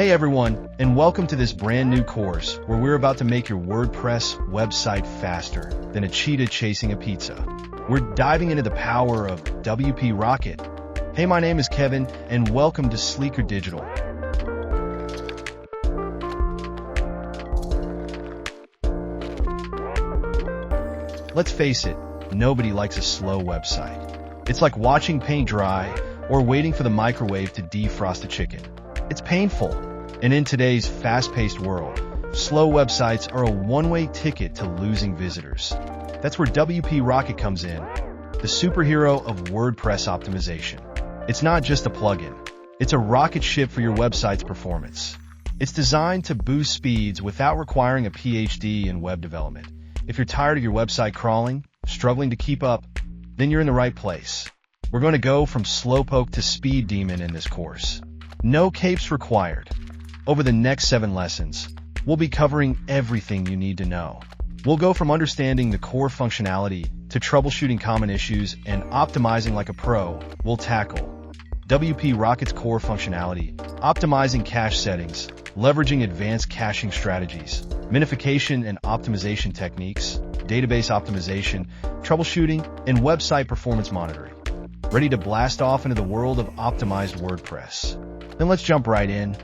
Hey everyone, and welcome to this brand new course where we're about to make your WordPress website faster than a cheetah chasing a pizza. We're diving into the power of WP Rocket. Hey, my name is Kevin, and welcome to Sleekr Digital. Let's face it, nobody likes a slow website. It's like watching paint dry or waiting for the microwave to defrost a chicken. It's painful. And in today's fast-paced world, slow websites are a one-way ticket to losing visitors. That's where WP Rocket comes in, the superhero of WordPress optimization. It's not just a plugin. It's a rocket ship for your website's performance. It's designed to boost speeds without requiring a PhD in web development. If you're tired of your website crawling, struggling to keep up, then you're in the right place. We're going to go from slowpoke to speed demon in this course. No capes required. Over the next 7 lessons, we'll be covering everything you need to know. We'll go from understanding the core functionality to troubleshooting common issues and optimizing like a pro. We'll tackle WP Rocket's core functionality, optimizing cache settings, leveraging advanced caching strategies, minification and optimization techniques, database optimization, troubleshooting, and website performance monitoring. Ready to blast off into the world of optimized WordPress? Then let's jump right in.